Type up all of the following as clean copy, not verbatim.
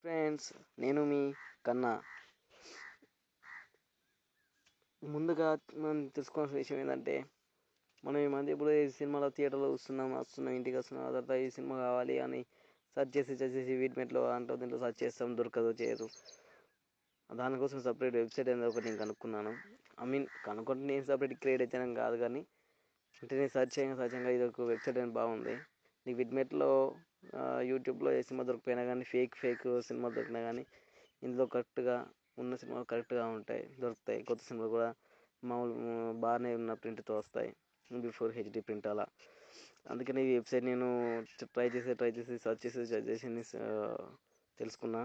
Friends, నేను మీ కన్నా. ముందుగా మనం తెలుసుకోవాల్సిన విషయం ఏంటంటే, మనం ఈ మధ్య ఇప్పుడు ఈ సినిమాలో థియేటర్లో వస్తున్నాం ఇంటికి వస్తున్నాం, ఆ తర్వాత ఈ సినిమా కావాలి అని సెర్చ్ చేసి వీటిమెట్లో అంటూ దీంట్లో సెర్చ్ చేస్తాం, దొరకదు, చేయదు. దానికోసం సపరేట్ వెబ్సైట్ అనేది ఒకటి నేను కనుక్కున్నాను. కనుక్కుంటే నేను సపరేట్ క్రియేట్ అయితే కాదు, కానీ అంటే నేను సెర్చ్ చేయగా ఇది ఒక వెబ్సైట్ అనేది బాగుంది. నీకు వీటిమెట్లో యూట్యూబ్లో ఏ సినిమా దొరికిపోయినా కానీ ఫేక్ సినిమా దొరికినా కానీ ఇందులో కరెక్ట్గా ఉన్న సినిమాలు కరెక్ట్గా దొరుకుతాయి. కొత్త సినిమాలు కూడా మామూలు బాగానే ఉన్న ప్రింట్తో వస్తాయి, బిఫోర్ హెచ్డి ప్రింట్ అలా. అందుకని ఈ వెబ్సైట్ నేను ట్రై చేసి సెర్చ్ చేసి తెలుసుకున్నా.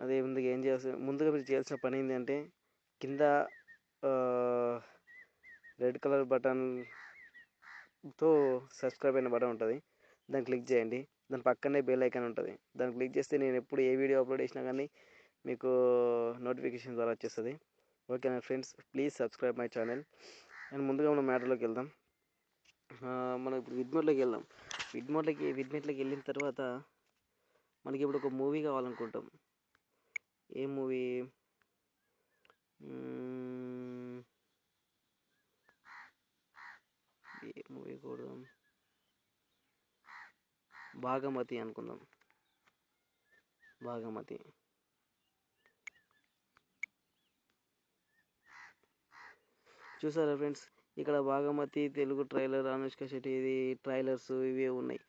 అదే ముందుగా ముందుగా మీరు చేయాల్సిన పని ఏంటంటే, కింద రెడ్ కలర్ బటన్తో సబ్స్క్రైబ్ అయిన బటన్ ఉంటుంది, దాన్ని క్లిక్ చేయండి. దాని పక్కనే బెల్ ఐకాన్ ఉంటుంది, దాన్ని క్లిక్ చేస్తే నేను ఎప్పుడు ఏ వీడియో అప్లోడ్ చేసినా కానీ మీకు నోటిఫికేషన్ ద్వారా వచ్చేస్తుంది. ఓకేనా friends, please subscribe my channel. And ముందుగా మనం మ్యాటర్లోకి వెళ్దాం. మనం ఇప్పుడు విడ్మెట్లోకి వెళ్ళిన తర్వాత మనకి ఇప్పుడు ఒక మూవీ కావాలనుకుంటాం. ఏ మూవీ? కూడా భాగమతి అనుకుందాం. భాగమతి చూసారా ఫ్రెండ్స్, ఇక్కడ భాగమతి తెలుగు ట్రైలర్, అనుష్క శెట్టి ఇది ట్రైలర్స్ ఇవే ఉన్నాయి.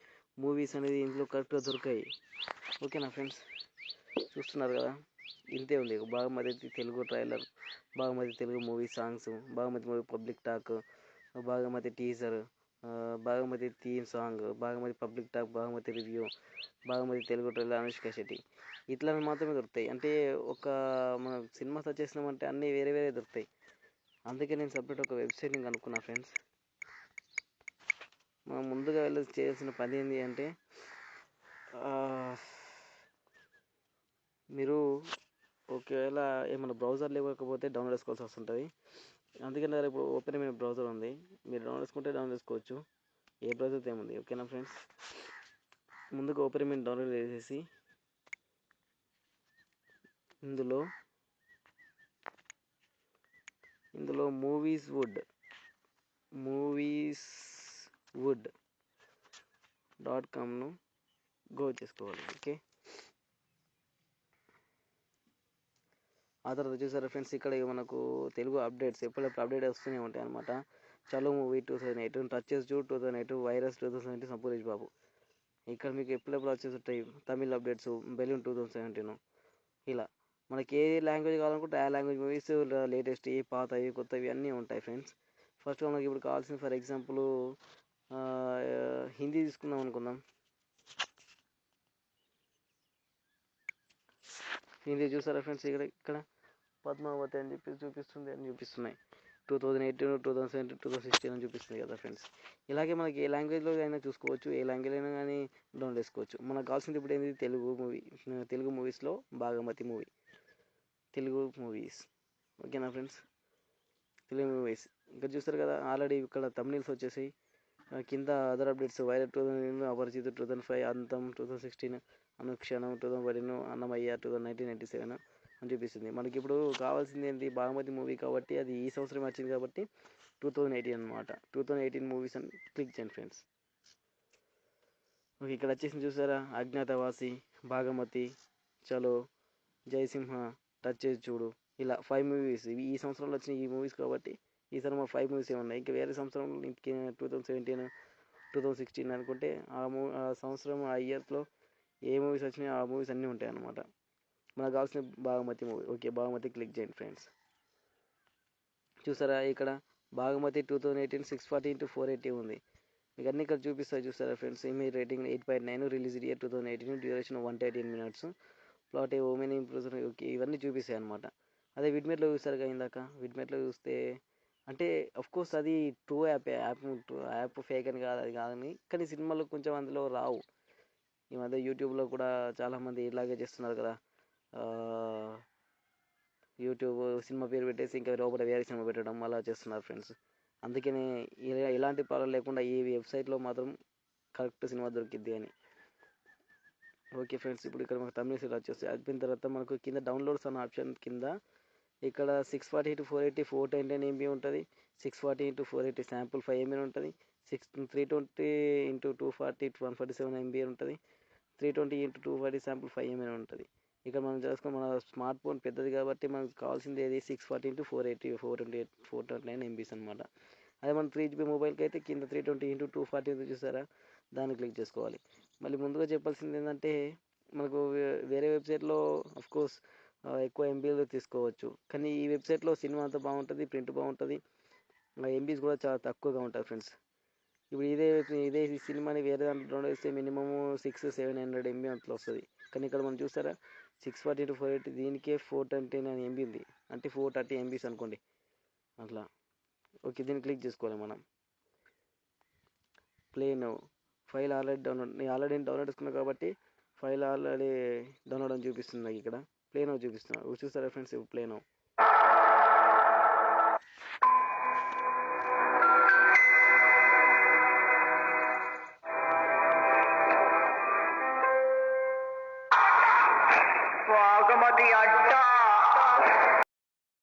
మూవీస్ అనేది ఇందులో కరెక్ట్గా దొరికాయి. ఓకేనా ఫ్రెండ్స్, చూస్తున్నారు కదా, ఇంతే ఉంది. Bhaagamathi Telugu trailer, Bhaagamathi Telugu movie songs, Bhaagamathi movie public talk, Bhaagamathi teaser, Bhaagamathi theme song, Bhaagamathi public talk, Bhaagamathi review, Bhaagamathi Telugu trailer, Anushka Shetty ఇట్లా మాత్రమే దొరుకుతాయి. అంటే ఒక మనం సినిమా సెర్చ్ చేసినామంటే అన్నీ వేరే దొరుకుతాయి. అందుకే నేను సపరేట్ ఒక వెబ్సైట్ని కనుక్కున్నా ఫ్రెండ్స్. మనం ముందుగా చేయాల్సిన పని ఏంటి అంటే, మీరు ఒకవేళ ఏమైనా బ్రౌజర్ లేకపోతే డౌన్లోడ్ చేసుకోవాల్సి వస్తుంటుంది. అందుకని ఇప్పుడు ఓపెన్ అయిన బ్రౌజర్ ఉంది, మీరు డౌన్లోడ్ చేసుకోవచ్చు. ఏ బ్రౌజర్తో ఏముంది. ఓకేనా ఫ్రెండ్స్, ముందుగా ఓపెన్ అయిన డౌన్లోడ్ చేసేసి ఇందులో movieswood.comను గో చేసుకోవాలి. ఓకే, ఆ తర్వాత చూసారా ఫ్రెండ్స్, ఇక్కడ మనకు తెలుగు అప్డేట్స్ ఎప్పుడప్పుడు అప్డేట్ వస్తూనే ఉంటాయి అనమాట. చలో మూవీ 2008, టచెస్ జూ 2008, వైరస్ 2017, సంపూరేష్ బాబు. ఇక్కడ మీకు ఎప్పుడప్పుడు వచ్చేస్తుంటాయి. తమిళ్ అప్డేట్స్, బెలూన్ 2017 ఇలా. మనకి ఏ లాంగ్వేజ్ కావాలనుకుంటే ఆ లాంగ్వేజ్ మూవీస్, లేటెస్ట్ పాతవి కొత్తవి అన్నీ ఉంటాయి ఫ్రెండ్స్. ఫస్ట్ మనకి ఇప్పుడు కావాల్సిన ఫర్ ఎగ్జాంపుల్ హిందీ తీసుకుందాం అనుకుందాం. హిందీ చూసారా ఫ్రెండ్స్, ఇక్కడ పద్మావతి అని చెప్పి చూపిస్తున్నాయి. 2018, 2017, 2016 అని చూపిస్తుంది కదా ఫ్రెండ్స్. ఇలాగే మనకి ఏ లాంగ్వేజ్లో అయినా చూసుకోవచ్చు, ఏ లాంగ్వేజ్ అయినా కానీ డౌన్లోడ్ చేసుకోవచ్చు. మనకు కావాల్సింది ఇప్పుడు ఏంటి, తెలుగు మూవీస్లో భాగమతి మూవీ, తెలుగు మూవీస్. ఓకేనా ఫ్రెండ్స్, తెలుగు మూవీస్ ఇంకా చూస్తారు కదా. ఆల్రెడీ ఇక్కడ తమిళస్ వచ్చేసి కింద అదర్ అప్డేట్స్, వైరస్ 2009, అపరిచిత 2005, అంతం 2016, అనుక్షణం 2014, అన్నమయ్య 2019, 97 అని చూపిస్తుంది. మనకి ఇప్పుడు కావాల్సింది ఏంటి, భాగమతి మూవీ కాబట్టి అది ఈ సంవత్సరం వచ్చింది కాబట్టి 2018 అనమాట. 2018 మూవీస్ అని క్లిక్ చేయండి ఫ్రెండ్స్. ఓకే, ఇక్కడ వచ్చేసి చూసారా, అజ్ఞాతవాసి, భాగమతి, చలో, జయసింహ, టచ్ చేసి చూడు, ఇలా 5 మూవీస్ ఈ సంవత్సరంలో వచ్చిన ఈ మూవీస్ కాబట్టి ఈ సినిమా 5 మూవీస్ ఉన్నాయి. ఇంకా వేరే సంవత్సరంలో 2017, 2016 అనుకుంటే ఆ సంవత్సరం ఆ ఇయర్లో ఏ మూవీస్ వచ్చినాయో ఆ మూవీస్ అన్నీ ఉంటాయి అన్నమాట. మనకు కావాల్సిన Bhaagamathi movie. Okay, Bhaagamathi click చేయండి ఫ్రెండ్స్. చూసారా, ఇక్కడ భాగమతి 2018 640x480 ఉంది. మీకు అన్ని ఇక్కడ చూసారా friends. Image rating 8.9, release year 2018, duration 113 minutes, plot women improve. Okay, ఇవన్నీ చూపిస్తాయి అనమాట. అదే విడ్మెట్లో చూస్తారు కదా ఇందాక, విడ్మెట్లో చూస్తే అంటే కోర్స్ అది ట్రూ యాప్ ఫేక్ అని కాదు, అది కాదని, కానీ సినిమాలు కొంచెం అందులో రావు. ఈ మధ్య యూట్యూబ్లో కూడా చాలామంది ఇలాగే చేస్తున్నారు కదా. యూట్యూబ్ సినిమా పేరు పెట్టేసి ఇంకా లోపల వేరే సినిమా పెట్టడం అలా చేస్తున్నారు ఫ్రెండ్స్. అందుకనే ఎలాంటి ప్రాబ్లం లేకుండా ఈ వెబ్సైట్లో మాత్రం కరెక్ట్ సినిమా దొరికిద్ది అని. ఓకే ఫ్రెండ్స్, ఇప్పుడు ఇక్కడ మనకు తమిళ సీట్ వచ్చేస్తాయి. అయిపోయిన తర్వాత మనకు కింద డౌన్లోడ్స్ అన్న ఆప్షన్ కింద ఇక్కడ 640 x 480 410 MB ఉంటుంది. 640 x 480 శాంపుల్ 5 MB ఉంటుంది. 320 x 240 147 MB ఉంటుంది. 320 x 240 శాంపుల్ 5 MB ఉంటుంది. ఇక్కడ మనం చేసుకుని మన స్మార్ట్ ఫోన్ పెద్దది కాబట్టి మనకు కావాల్సింది ఏది 640 x 480 429 MB అనమాట. అదే మన 3GB మొబైల్కి అయితే కింద 320 x 240 ఉంది చూసారా, దాన్ని క్లిక్ చేసుకోవాలి. మళ్ళీ ముందుగా చెప్పాల్సింది ఏంటంటే మనకు వేరే వెబ్సైట్లో కోర్స్ ఎక్కువ ఎంబీలు తీసుకోవచ్చు, కానీ ఈ వెబ్సైట్లో సినిమా అంతా బాగుంటుంది, ప్రింట్ బాగుంటుంది, ఎంబీస్ కూడా చాలా తక్కువగా ఉంటాయి ఫ్రెండ్స్. ఇప్పుడు ఇదే ఈ సినిమాని వేరే దాంట్లో డౌన్లోడ్ చేస్తే మినిమమ్ 600-700 MB అంతలో వస్తుంది. కానీ ఇక్కడ మనం చూస్తారా 640 x 480 దీనికే 429 MB ఉంది, అంటే 430 MBs అనుకోండి అట్లా. ఓకే, దీన్ని క్లిక్ చేసుకోవాలి మనం. Play now file already download, నేను ఆల్రెడీ డౌన్లోడ్ చేసుకున్నాను కాబట్టి ఫైల్ ఆల్రెడీ డౌన్లోడ్ అని చూపిస్తుంది నాకు ఇక్కడ. ప్లే నౌ చూపిస్తున్నాను, చూస్తారా ఫ్రెండ్స్, ప్లే నౌ. వాగమతి అడ్డా